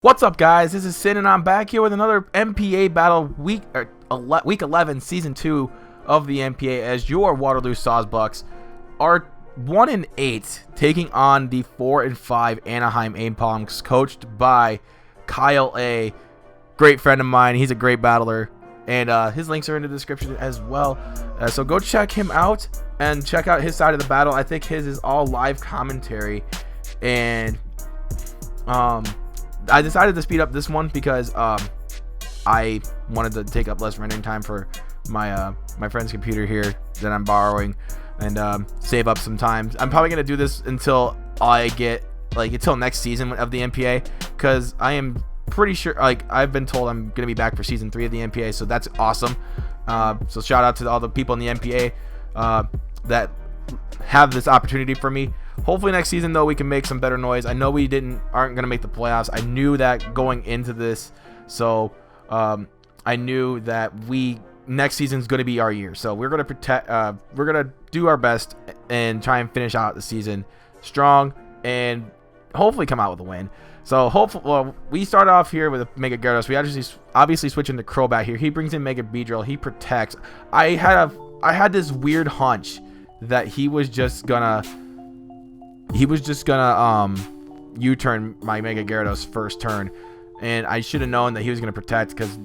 What's up, guys? This is Sin, and I'm back here with another NPA battle week 11, season 2 of the NPA, as your Waterloo Sawsbucks are 1-8, taking on the 4-5 Anaheim Aipoms, coached by KyleAye, great friend of mine. He's a great battler, and his links are in the description as well. So go check him out and check out his side of the battle. I think his is all live commentary, and I decided to speed up this one because I wanted to take up less rendering time for my my friend's computer here that I'm borrowing, and save up some time. I'm probably gonna do this until I get until next season of the NPA, because I am pretty sure, I've been told I'm gonna be back for season 3 of the NPA, so that's awesome. So shout out to all the people in the NPA that have this opportunity for me. Hopefully next season, though, we can make some better noise. I know we aren't going to make the playoffs. I knew that going into this, so I knew that next season's going to be our year. So we're going to protect. We're going to do our best and try and finish out the season strong and hopefully come out with a win. So hopefully, we start off here with a Mega Gyarados. We obviously switch into Crobat here. He brings in Mega Beedrill. He protects. I had this weird hunch that he was just gonna U-turn my Mega Gyarados first turn, and I should have known that he was gonna protect, because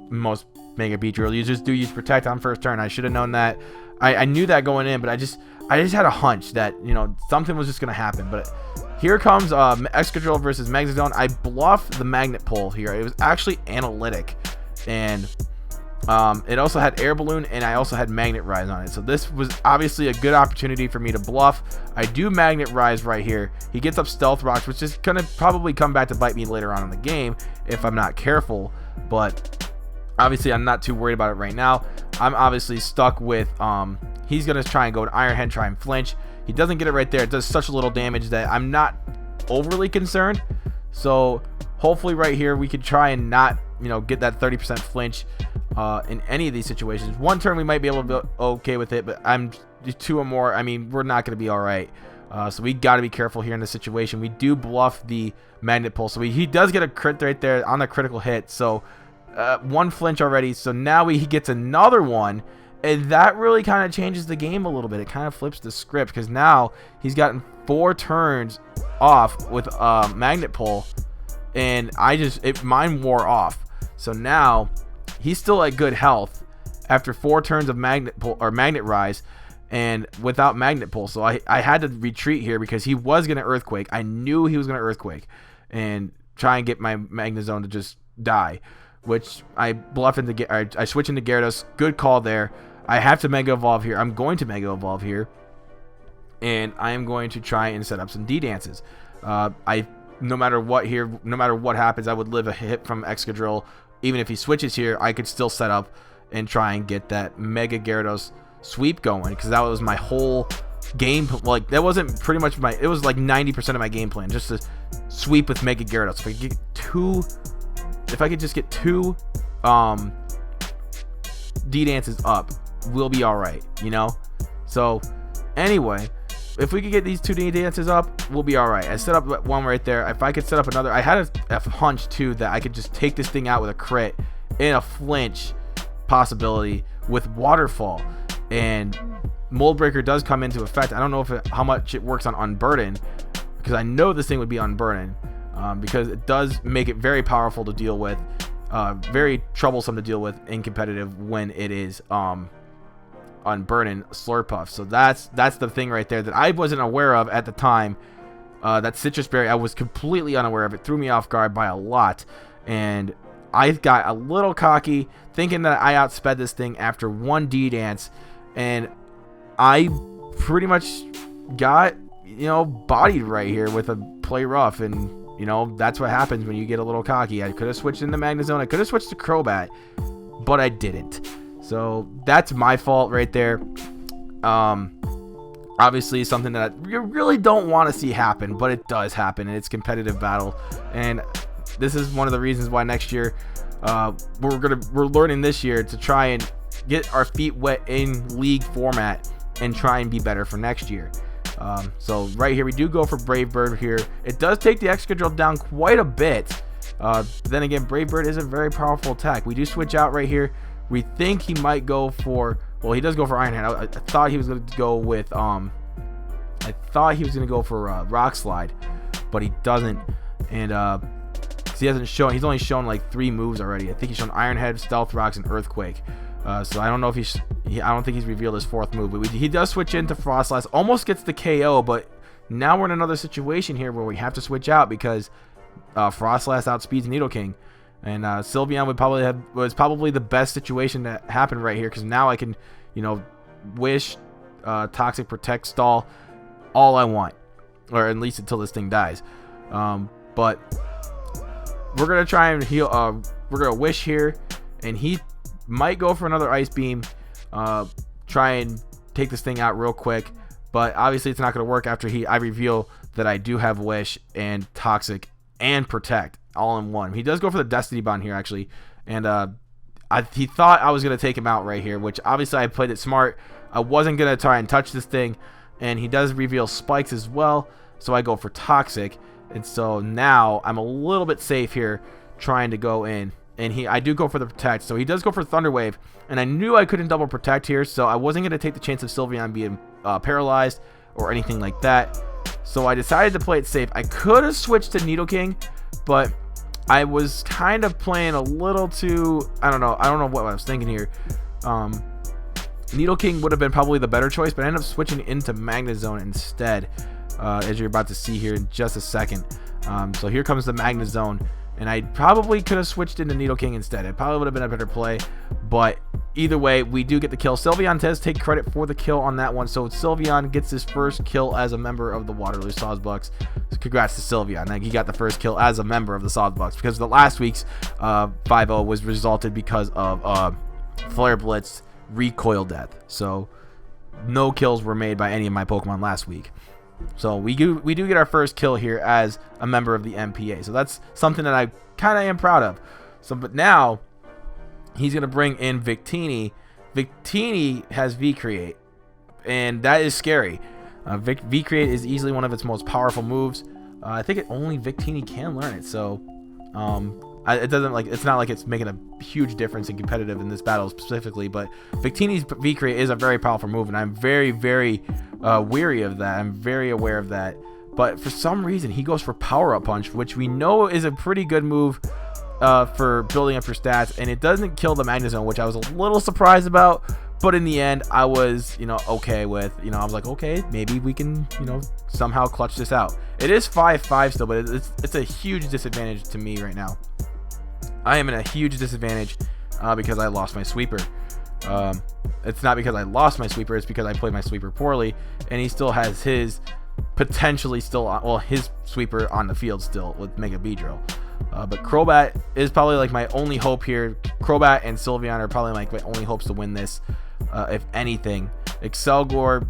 most Mega Beedrill users do use protect on first turn. I should have known that. I knew that going in, but I just had a hunch that, you know, something was just gonna happen. But here comes Excadrill versus Magneton. I bluffed the Magnet Pull here. It was actually analytic, and it also had Air Balloon, and I also had Magnet Rise on it. So this was obviously a good opportunity for me to bluff. I do Magnet Rise right here. He gets up Stealth Rocks, which is going to probably come back to bite me later on in the game if I'm not careful. But obviously I'm not too worried about it right now. I'm obviously stuck with, he's going to try and go to Iron Head, try and flinch. He doesn't get it right there. It does such a little damage that I'm not overly concerned. So hopefully right here we could try and not, you know, get that 30% flinch in any of these situations. One turn we might be able to be okay with it, but I'm 2 or more. I mean, we're not going to be all right. So we got to be careful here in this situation. We do bluff the Magnet Pull, so he does get a crit right there on the critical hit. So 1 flinch already. So now he gets another one, and that really kind of changes the game a little bit. It kind of flips the script, because now he's gotten 4 turns off with Magnet Pull, and mine wore off. So now he's still at good health after 4 turns of Magnet Pull or Magnet Rise, and without Magnet Pull. So I had to retreat here because he was going to Earthquake. I knew he was going to Earthquake and try and get my Magnezone to just die, which I bluffed into. I switch into Gyarados. Good call there. I have to Mega Evolve here. I'm going to Mega Evolve here, and I am going to try and set up some D-Dances. No matter what happens, I would live a hit from Excadrill. Even if he switches here, I could still set up and try and get that Mega Gyarados sweep going, because that was my whole game. That wasn't pretty much it was like 90% of my game plan, just to sweep with Mega Gyarados. If I could just get 2 D-Dances up, we'll be all right, you know. So anyway, if we could get these 2 D-Dances up, we'll be all right. I set up 1 right there. If I could set up another, I had a hunch too that I could just take this thing out with a crit and a flinch possibility with Waterfall, and Mold Breaker does come into effect. I don't know how much it works on Unburden, because I know this thing would be Unburden, because it does make it very powerful to deal with, very troublesome to deal with in competitive when it is Unburden Slurpuff. So that's the thing right there that I wasn't aware of at the time. That Citrus Berry, I was completely unaware of. It threw me off guard by a lot, and I got a little cocky thinking that I outsped this thing after 1 D-Dance, and I pretty much got, you know, bodied right here with a Play Rough, and you know, that's what happens when you get a little cocky. I could have switched into Magnezone. I could have switched to Crobat, but I didn't. So that's my fault right there. Obviously something that you really don't want to see happen, but it does happen, and it's competitive battle. And this is one of the reasons why next year we're learning this year to try and get our feet wet in league format and try and be better for next year. So right here we do go for Brave Bird here. It does take the Excadrill down quite a bit, Then again, Brave Bird is a very powerful attack. We do switch out right here. We think he might go for, well, he does go for Iron Hand. I thought he was going to go with Rock Slide, but he doesn't. And he hasn't shown, he's only shown like 3 moves already. I think he's shown Iron Head, Stealth Rocks, and Earthquake. So I don't know if I don't think he's revealed his 4th move, but he does switch into Frost Blast, almost gets the KO, but now we're in another situation here where we have to switch out because Frost Blast outspeeds Nidoking, and Sylveon was probably the best situation that happened right here, because now I can, Wish, Toxic, Protect, Stall, all I want, or at least until this thing dies. But we're gonna try and heal. We're gonna Wish here, and he might go for another Ice Beam, try and take this thing out real quick, but obviously it's not going to work after I reveal that I do have Wish and Toxic and Protect all in one. He does go for the Destiny Bond here actually, and he thought I was going to take him out right here, which obviously I played it smart. I wasn't going to try and touch this thing, and he does reveal Spikes as well, so I go for Toxic, and so now I'm a little bit safe here trying to go in. And I do go for the Protect, so he does go for Thunder Wave, and I knew I couldn't double Protect here, so I wasn't going to take the chance of Sylveon being paralyzed or anything like that, so I decided to play it safe. I could have switched to Nidoking, but I was kind of playing a little too, I don't know what I was thinking here. Nidoking would have been probably the better choice, but I ended up switching into Magnezone instead, as you're about to see here in just a second. So here comes the Magnezone. And I probably could have switched into Nidoking instead. It probably would have been a better play. But either way, we do get the kill. Sylveon does take credit for the kill on that one. So Sylveon gets his first kill as a member of the Waterloo Sawsbucks. So congrats to Sylveon. Like, he got the first kill as a member of the Sawsbucks. Because the last week's 5-0 was resulted because of Flare Blitz recoil death. So no kills were made by any of my Pokemon last week. So we do get our first kill here as a member of the NPA. So that's something that I kind of am proud of. So, but now he's going to bring in Victini. Victini has V-Create, and that is scary. V-Create is easily one of its most powerful moves. I think only Victini can learn it. So it's not like it's making a huge difference in competitive in this battle specifically, but Victini's V-Create is a very powerful move, and I'm very, very weary of that. I'm very aware of that. But for some reason, he goes for Power Up Punch, which we know is a pretty good move for building up your stats, and it doesn't kill the Magnezone, which I was a little surprised about. But in the end, I was, okay with, I was like, okay, maybe we can, somehow clutch this out. It is 5-5 still, but it's a huge disadvantage to me right now. I am in a huge disadvantage because I lost my sweeper. It's not because I lost my sweeper, it's because I played my sweeper poorly, and he still has his potentially still on, well, his sweeper on the field still with Mega Beedrill. But Crobat is probably like my only hope here. Crobat and Sylveon are probably like my only hopes to win this, if anything. Excelgor,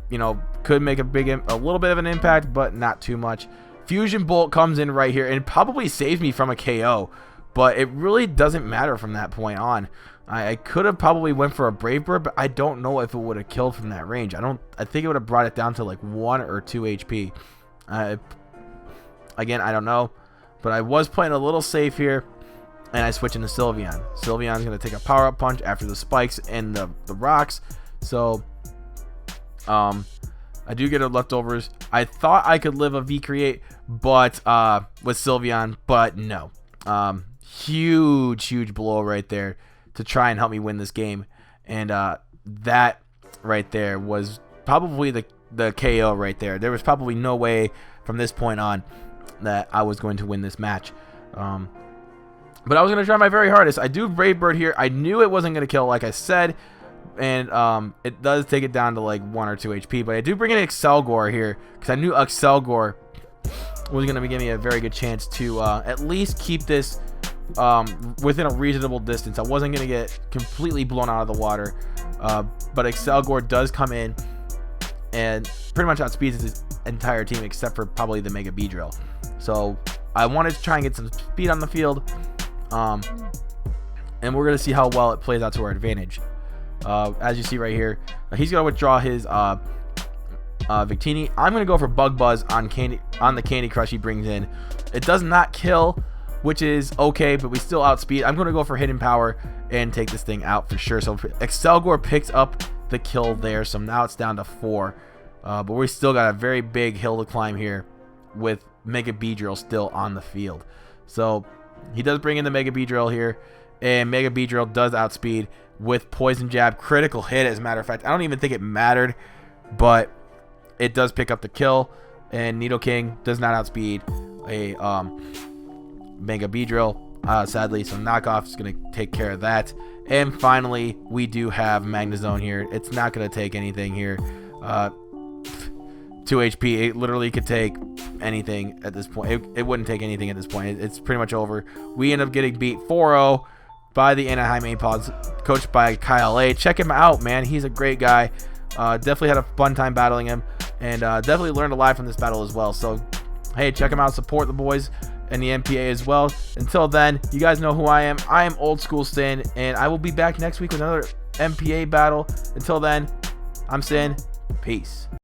could make a little bit of an impact, but not too much. Fusion Bolt comes in right here and probably saves me from a KO, but it really doesn't matter from that point on. I could have probably went for a Brave Bird, but I don't know if it would have killed from that range. I think it would have brought it down to like 1 or 2 HP. Again, I don't know, but I was playing a little safe here, and I switch into Sylveon. Sylveon's going to take a Power Up Punch after the spikes and the rocks. So, I do get a leftovers. I thought I could live a V-Create, but with Sylveon, but no. Huge blow right there to try and help me win this game, and that right there was probably the KO right there. There was probably no way from this point on that I was going to win this match, but I was going to try my very hardest. I do Brave Bird here. I knew it wasn't going to kill, like I said, and it does take it down to like 1 or 2 HP, but I do bring in Excelgor here because I knew Excelgor was going to give me a very good chance to at least keep this within a reasonable distance. I wasn't going to get completely blown out of the water, but Excelgor does come in and pretty much outspeeds his entire team except for probably the Mega Beedrill. So I wanted to try and get some speed on the field, and we're going to see how well it plays out to our advantage. As you see right here, he's going to withdraw his Victini. I'm going to go for Bug Buzz on the Candy Crush he brings in. It does not kill, which is okay, but we still outspeed. I'm going to go for hidden power and take this thing out for sure. So Excelgor picks up the kill there, so now it's down to 4. But we still got a very big hill to climb here with Mega Beedrill still on the field. So he does bring in the Mega Beedrill here, and Mega Beedrill does outspeed with Poison Jab. Critical hit, as a matter of fact. I don't even think it mattered, but it does pick up the kill, and Nidoking does not outspeed a Mega Beedrill, sadly, so Knockoff is going to take care of that. And finally, we do have Magnezone here. It's not going to take anything here. 2 HP, it literally could take anything at this point. It wouldn't take anything at this point. It's pretty much over. We end up getting beat 4-0 by the Anaheim Aipoms, coached by KyleAye. Check him out, man. He's a great guy. Definitely had a fun time battling him, and definitely learned a lot from this battle as well. So, hey, check him out. Support the boys and the NPA as well. Until then, you guys know who I am. I am OldSchoolSin, and I will be back next week with another NPA battle. Until then, I'm Sin. Peace.